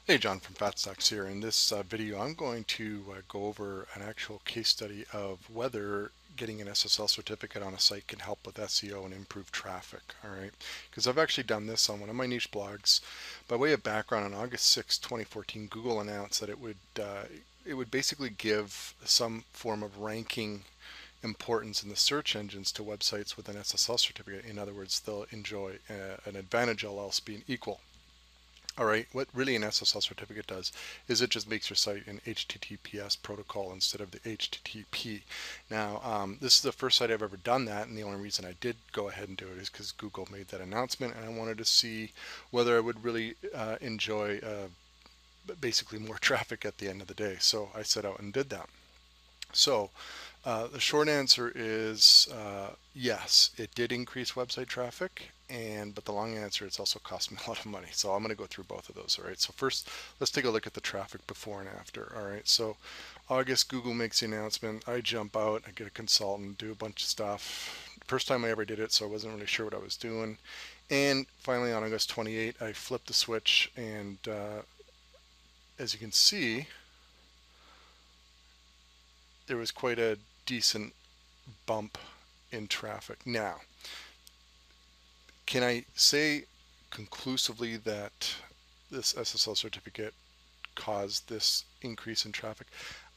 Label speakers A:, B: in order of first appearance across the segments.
A: Hey, John from FatStocks here. In this video, I'm going to go over an actual case study of whether getting an SSL certificate on a site can help with SEO and improve traffic. All right, because I've actually done this on one of my niche blogs. By way of background, on August 6, 2014, Google announced that it would basically give some form of ranking importance in the search engines to websites with an SSL certificate. In other words, they'll enjoy an advantage, all else being equal. All right, what really an SSL certificate does is it just makes your site an HTTPS protocol instead of the HTTP. Now, this is the first site I've ever done that, and the only reason I did go ahead and do it is because Google made that announcement, and I wanted to see whether I would really enjoy basically more traffic at the end of the day. So I set out and did that. So the short answer is yes, it did increase website traffic, but the long answer, it's also cost me a lot of money. So I'm going to go through both of those. All right. So first, let's take a look at the traffic before and after. All right. So August, Google makes the announcement. I jump out, I get a consultant, do a bunch of stuff. First time I ever did it, so I wasn't really sure what I was doing. And finally, on August 28, I flipped the switch, and as you can see, there was quite a decent bump in traffic. Now, can I say conclusively that this SSL certificate caused this increase in traffic?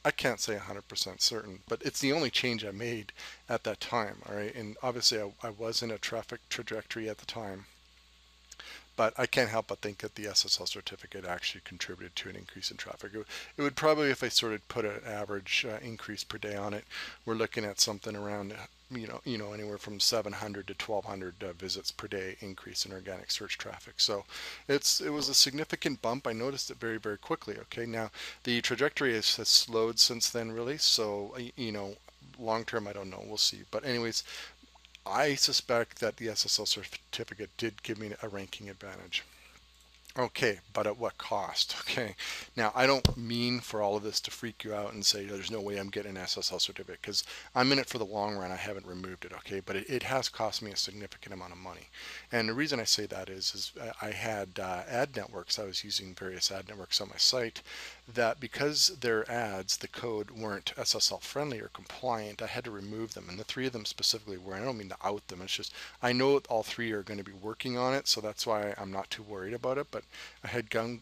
A: I can't say 100% certain, but it's the only change I made at that time. All right, and obviously I was in a traffic trajectory at the time, but I can't help but think that the SSL certificate actually contributed to an increase in traffic. It would probably, if I sort of put an average increase per day on it, we're looking at something around anywhere from 700 to 1200 visits per day increase in organic search traffic. So it was a significant bump. I noticed it very, very quickly. Okay, now the trajectory has slowed since then, really. So long term, I don't know. We'll see. But anyways, I suspect that the SSL certificate did give me a ranking advantage. Okay, but at what cost? Okay, now I don't mean for all of this to freak you out and say there's no way I'm getting an SSL certificate, because I'm in it for the long run. I haven't removed it, okay, but it has cost me a significant amount of money. And the reason I say that is I had ad networks. I was using various ad networks on my site that, because their ads, the code, weren't SSL friendly or compliant, I had to remove them. And the three of them specifically were. I don't mean to out them. It's just I know all three are going to be working on it, so that's why I'm not too worried about it. But I had Gum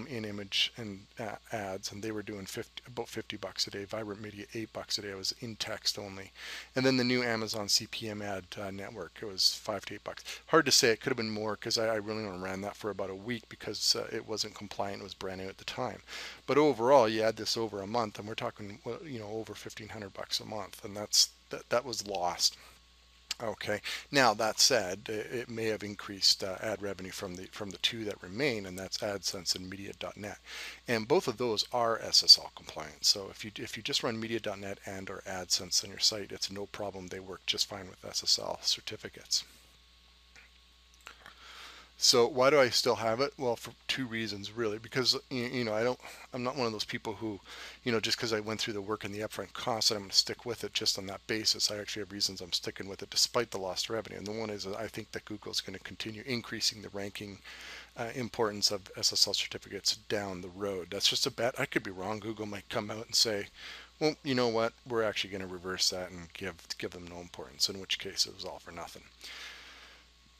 A: in image and ads, and they were doing about $50 a day. Vibrant Media, $8 a day. I was in text only. And then the new Amazon CPM ad network, it was $5 to $8. Hard to say. It could have been more, because I really only ran that for about a week because it wasn't compliant. It was brand new at the time. But overall, you add this over a month, and we're talking over $1,500 a month, and that was lost. Okay. Now that said, it may have increased ad revenue from the two that remain, and that's AdSense and Media.net, and both of those are SSL compliant. So if you just run Media.net and or AdSense on your site, it's no problem. They work just fine with SSL certificates. So why do I still have it? Well, for two reasons, really. Because I'm not one of those people who, just because I went through the work and the upfront costs, that I'm going to stick with it just on that basis. I actually have reasons I'm sticking with it despite the lost revenue. And the one is, I think that Google's going to continue increasing the ranking importance of SSL certificates down the road. That's just a bet. I could be wrong. Google might come out and say, well, you know what? We're actually going to reverse that and give them no importance. In which case, it was all for nothing.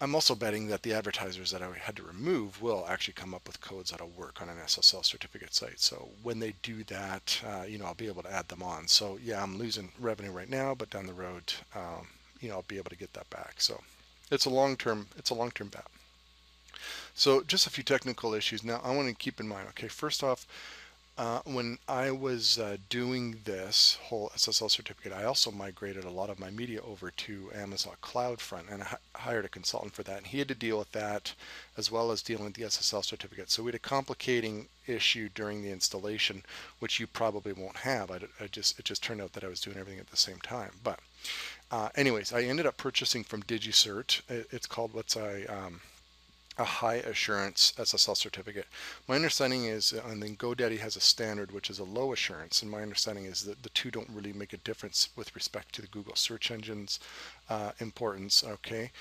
A: I'm also betting that the advertisers that I had to remove will actually come up with codes that'll work on an SSL certificate site. So when they do that, I'll be able to add them on. So yeah, I'm losing revenue right now, but down the road, I'll be able to get that back. So it's a long-term bet. So just a few technical issues. Now I want to keep in mind, okay, first off, when I was doing this whole SSL certificate, I also migrated a lot of my media over to Amazon CloudFront, and I hired a consultant for that, and he had to deal with that as well as dealing with the SSL certificate. So we had a complicating issue during the installation, which you probably won't have. It just turned out that I was doing everything at the same time. But anyways, I ended up purchasing from DigiCert. It's called a high assurance SSL certificate. My understanding is, and then GoDaddy has a standard which is a low assurance, and my understanding is that the two don't really make a difference with respect to the Google search engine's importance. Okay,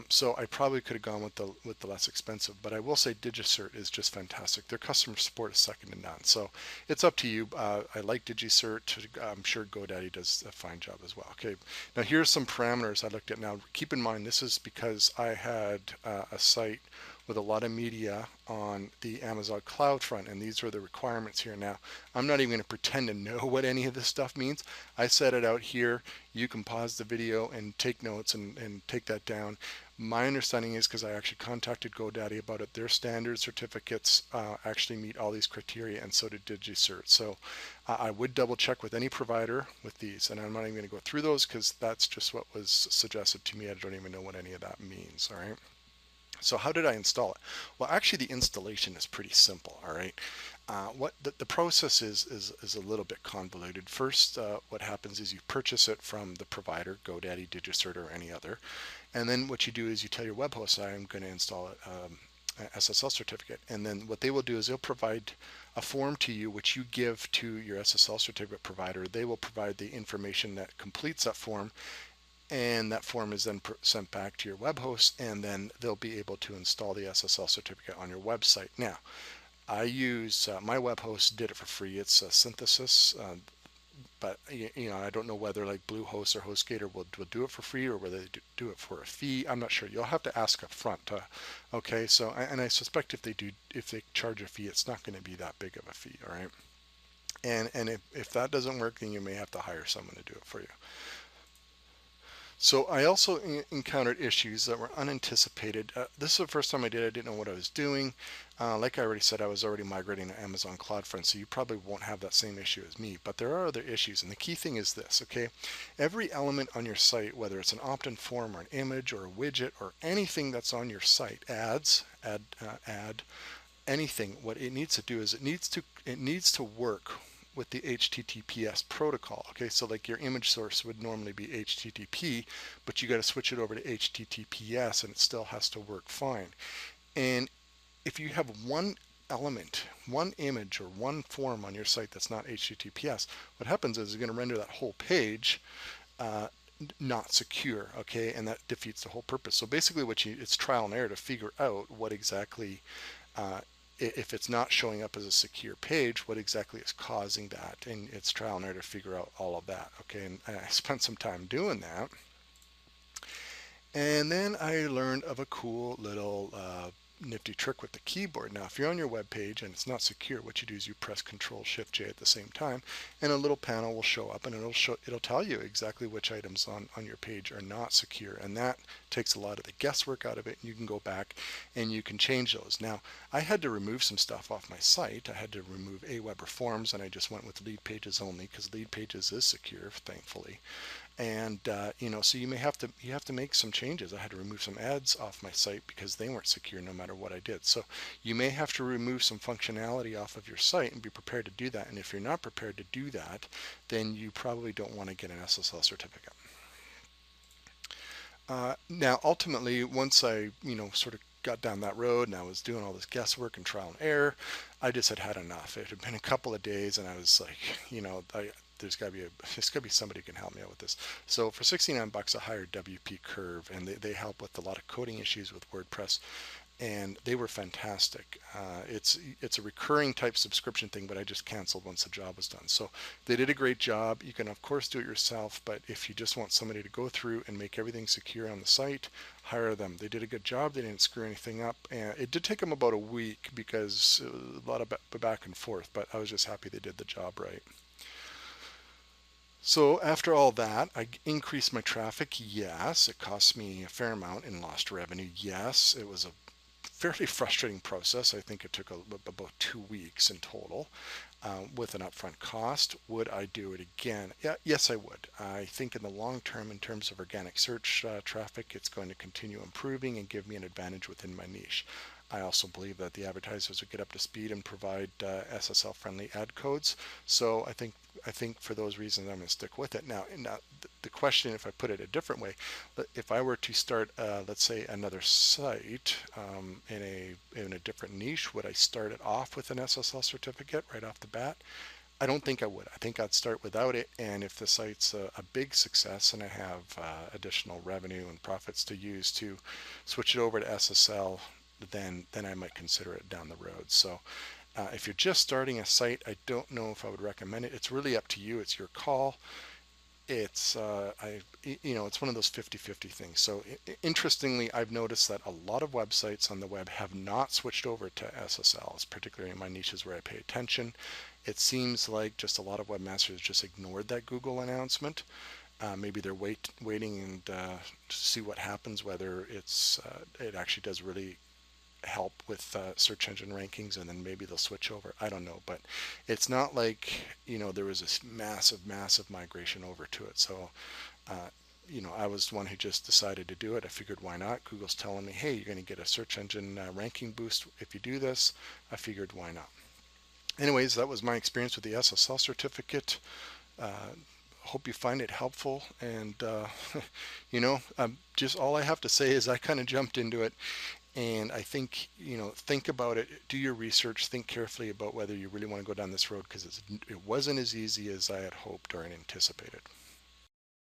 A: So I probably could have gone with the less expensive, but I will say DigiCert is just fantastic. Their customer support is second to none. So it's up to you. I like DigiCert. I'm sure GoDaddy does a fine job as well. Okay, now here's some parameters I looked at. Now keep in mind this is because I had a site with a lot of media on the Amazon cloud front, and these are the requirements here. Now I'm not even going to pretend to know what any of this stuff means. I set it out here. You can pause the video and take notes and take that down. My understanding is, because I actually contacted GoDaddy about it, their standard certificates actually meet all these criteria, and so did DigiCert. So I would double check with any provider with these, and I'm not even going to go through those because that's just what was suggested to me. I don't even know what any of that means. All right. So how did I install it? Well, actually, the installation is pretty simple. All right. What the process is a little bit convoluted. First, what happens is you purchase it from the provider, GoDaddy, DigiCert, or any other, and then what you do is you tell your web host, I'm going to install an SSL certificate, and then what they will do is they'll provide a form to you which you give to your SSL certificate provider. They will provide the information that completes that form, and that form is then sent back to your web host, and then they'll be able to install the SSL certificate on your website. Now, I use my web host did it for free. It's a Synthesis, but I don't know whether like Bluehost or HostGator will do it for free or whether they do it for a fee. I'm not sure. You'll have to ask up front. Okay, so and I suspect if they charge a fee, it's not going to be that big of a fee. All right, and if that doesn't work, then you may have to hire someone to do it for you. So I also encountered issues that were unanticipated. This is the first time I did. I didn't know what I was doing. Like I already said, I was already migrating to Amazon CloudFront, so you probably won't have that same issue as me. But there are other issues, and the key thing is this, okay? Every element on your site, whether it's an opt-in form or an image or a widget or anything that's on your site, ad, anything, what it needs to do is it needs to work with the HTTPS protocol. Okay, so like your image source would normally be HTTP, but you got to switch it over to HTTPS, and it still has to work fine. And if you have one element, one image, or one form on your site that's not HTTPS, what happens is it's going to render that whole page not secure. Okay, and that defeats the whole purpose. So basically, it's trial and error to figure out what exactly if it's not showing up as a secure page, what exactly is causing that, and it's trial and error to figure out all of that. Okay, and I spent some time doing that, and then I learned of a cool little nifty trick with the keyboard. Now, if you're on your web page and it's not secure, what you do is you press Control Shift J at the same time, and a little panel will show up, and it'll tell you exactly which items on your page are not secure, and that takes a lot of the guesswork out of it. And you can go back and you can change those. Now, I had to remove some stuff off my site. I had to remove Aweber Forms, and I just went with Lead Pages only because Lead Pages is secure, thankfully. And so you have to make some changes. I had to remove some ads off my site because they weren't secure no matter what I did. So you may have to remove some functionality off of your site and be prepared to do that. And if you're not prepared to do that, then you probably don't want to get an SSL certificate. Now, ultimately, once I sort of got down that road and I was doing all this guesswork and trial and error, I just had enough. It had been a couple of days, and I was like, there's got to be somebody who can help me out with this. So for $69, I hired WP Curve, and they help with a lot of coding issues with WordPress, and they were fantastic. It's a recurring type subscription thing, but I just canceled once the job was done. So they did a great job. You can of course do it yourself, but if you just want somebody to go through and make everything secure on the site, hire them. They did a good job. They didn't screw anything up, and it did take them about a week because it was a lot of back and forth, but I was just happy they did the job right. So after all that, I increased my traffic. Yes, it cost me a fair amount in lost revenue. Yes, it was a fairly frustrating process. I think it took about 2 weeks in total with an upfront cost. Would I do it again? Yeah, yes, I would. I think in the long term, in terms of organic search traffic, it's going to continue improving and give me an advantage within my niche. I also believe that the advertisers would get up to speed and provide SSL-friendly ad codes. So I think for those reasons, I'm going to stick with it. Now, the question, if I put it a different way, if I were to start, let's say, another site in a different niche, would I start it off with an SSL certificate right off the bat? I don't think I would. I think I'd start without it, and if the site's a big success and I have additional revenue and profits to use to switch it over to SSL, then I might consider it down the road. So if you're just starting a site, I don't know if I would recommend it. It's really up to you. It's your call. It's it's one of those 50-50 things. So interestingly, I've noticed that a lot of websites on the web have not switched over to SSLs, particularly in my niches where I pay attention. It seems like just a lot of webmasters just ignored that Google announcement. Maybe they're waiting and to see what happens, whether it actually does really help with search engine rankings, and then maybe they'll switch over. I don't know, but it's not like there was this massive migration over to it. So I was the one who just decided to do it. I figured, why not? Google's telling me, hey, you're going to get a search engine ranking boost if you do this. I figured, why not? Anyways, that was my experience with the SSL certificate. Hope you find it helpful, and just all I have to say is I kind of jumped into it. And I think, think about it, do your research, think carefully about whether you really want to go down this road, because it wasn't as easy as I had hoped or anticipated.